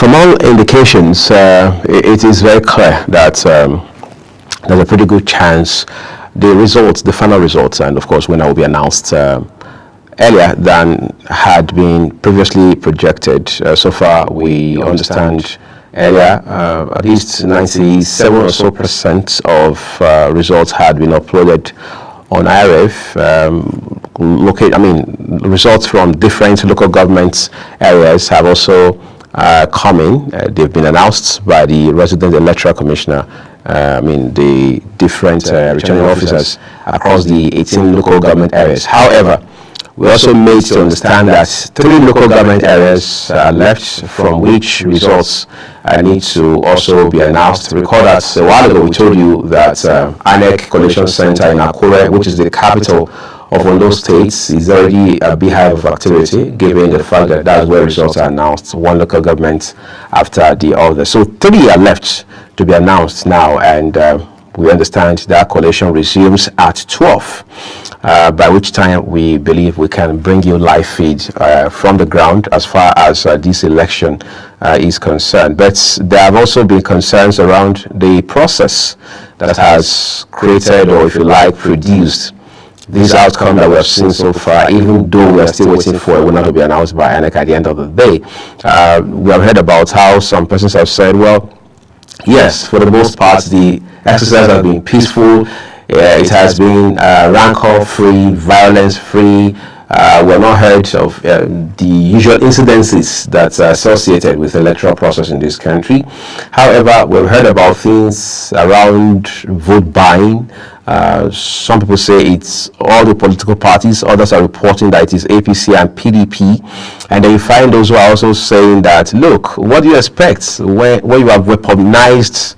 From all indications, it is very clear that there's a pretty good chance the final results, and of course winner will be announced earlier than had been previously projected. So far, we understand earlier at least 97 or so percent of results had been uploaded on IRF. Results from different local government areas have also come in. They've been announced by the resident electoral commissioner. The different returning officers across the 18 local government areas. However, we also made to understand that 3 local government areas are left from which results need to also be announced. Recall that a while ago we told you that INEC Collation Center in Akure, which is the capital of Ondo State, is already a beehive of activity, given the fact that that's where results are announced, one local government after the other. So 3 are left to be announced now, and we understand that collation resumes at 12, by which time we believe we can bring you live feed from the ground as far as this election is concerned. But there have also been concerns around the process that has created, or if you like, produced this outcome that we have seen so far, even though we are still waiting for a winner to be announced by INEC at the end of the day. We have heard about how some persons have said, well, yes, for the most part, the exercise has been peaceful. It has been rancor-free, violence-free. We have not heard of the usual incidences that are associated with the electoral process in this country. However, we've heard about things around vote buying. Some people say it's all the political parties. Others are reporting that it is APC and PDP. And then you find those who are also saying that, look, what do you expect when you have weaponized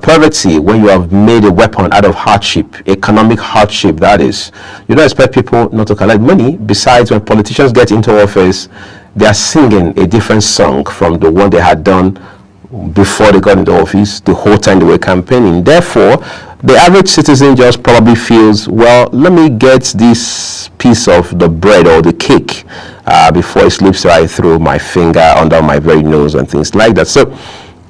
poverty, when you have made a weapon out of hardship, economic hardship, that is? You don't expect people not to collect money. Besides, when politicians get into office, they are singing a different song from the one they had done before they got into office, the whole time they were campaigning. Therefore, the average citizen just probably feels, well, let me get this piece of the bread or the cake before it slips right through my finger, under my very nose, and things like that. So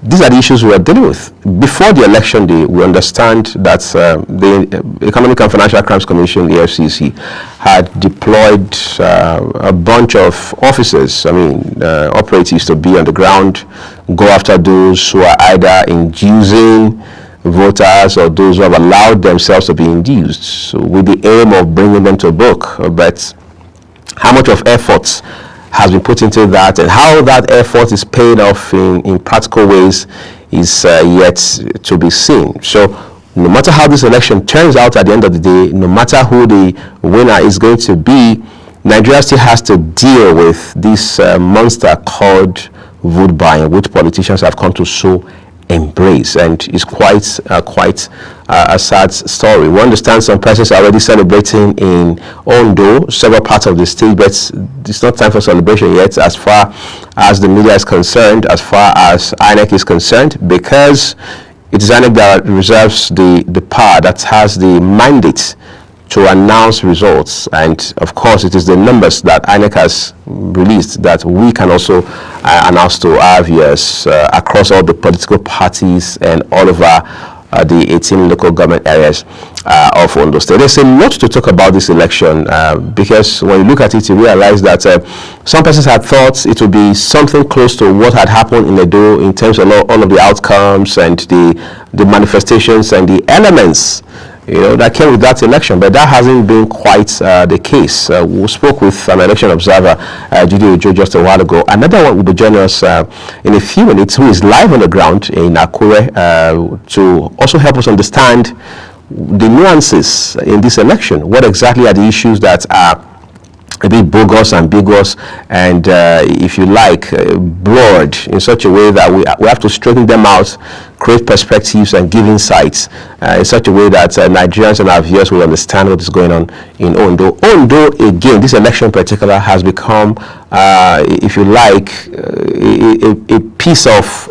these are the issues we are dealing with. Before the election day, we understand that the Economic and Financial Crimes Commission, the FCC, had deployed a bunch of officers, operatives, to be on the ground, go after those who are either inducing voters or those who have allowed themselves to be induced, with the aim of bringing them to book. But how much of effort has been put into that, and how that effort is paid off in practical ways is yet to be seen. So no matter how this election turns out at the end of the day, no matter who the winner is going to be, Nigeria still has to deal with this monster called vote buying, which politicians have come to so embrace, and it's quite a sad story. We understand some persons are already celebrating in Ondo, several parts of the state, but it's not time for celebration yet as far as the media is concerned, as far as INEC is concerned, because it is INEC that reserves the power, that has the mandate to announce results. And of course, it is the numbers that INEC has released that we can also announce to our viewers across all the political parties and all over the 18 local government areas of Ondo State. There's a lot to talk about this election because when you look at it, you realize that some persons had thought it would be something close to what had happened in Edo in terms of all of the outcomes and the manifestations and the elements that came with that election, but that hasn't been quite the case. We spoke with an election observer, Judy Ojo, just a while ago. Another one will be joining us in a few minutes, who is live on the ground in Akure to also help us understand the nuances in this election. What exactly are the issues that are a bit bogus, ambiguous, and if you like, broad in such a way that we have to straighten them out, create perspectives and give insights in such a way that Nigerians and our viewers will understand what is going on in Ondo. Ondo, again, this election in particular has become, if you like, a piece of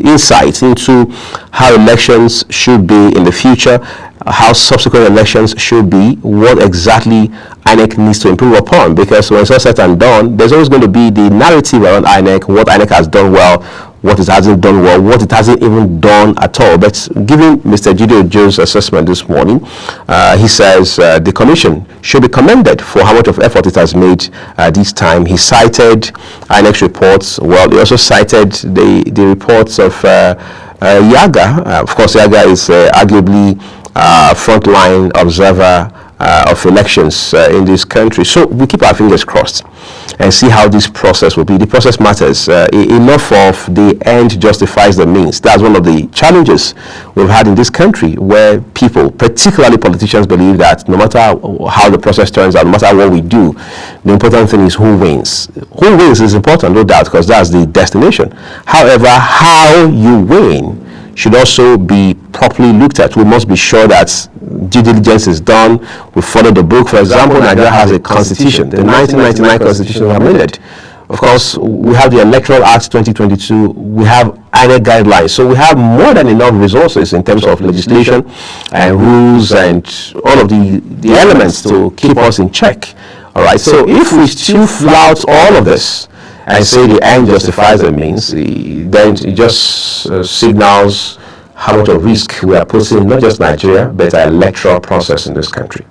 insight into how elections should be in the future. how subsequent elections should be, what exactly INEC needs to improve upon, because when it's all said and done, there's always going to be the narrative around INEC, what INEC has done well, what it hasn't done well, what it hasn't even done at all. But given Mr. Jide Ojo's assessment this morning, he says the commission should be commended for how much of effort it has made this time. He cited INEC's reports. Well, he also cited the reports of Yaga. Of course, Yaga is arguably frontline observer of elections in this country. So we keep our fingers crossed and see how this process will be. The process matters. Enough of the end justifies the means. That's one of the challenges we've had in this country, where people, particularly politicians, believe that no matter how the process turns out, no matter what we do, the important thing is who wins. Who wins is important, no doubt, because that's the destination. However, how you win should also be properly looked at. We must be sure that due diligence is done. We follow the book. For example, Nigeria has a constitution. The 1999 constitution was amended. Of course, we have the Electoral Act 2022. We have INEC guidelines. So we have more than enough resources in terms of legislation and rules and all of the elements to keep us in check. All right. So if we still flout all of this and say the end justifies the means, then it just signals how much of risk we are putting not just Nigeria, but our electoral process in this country.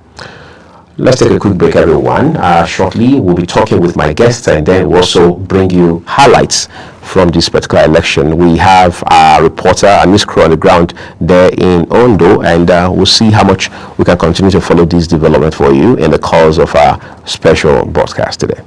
Let's take a quick break, everyone. Shortly, we'll be talking with my guest, and then we'll also bring you highlights from this particular election. We have our reporter, Miss Crew, on the ground there in Ondo, and we'll see how much we can continue to follow this development for you in the course of our special broadcast today.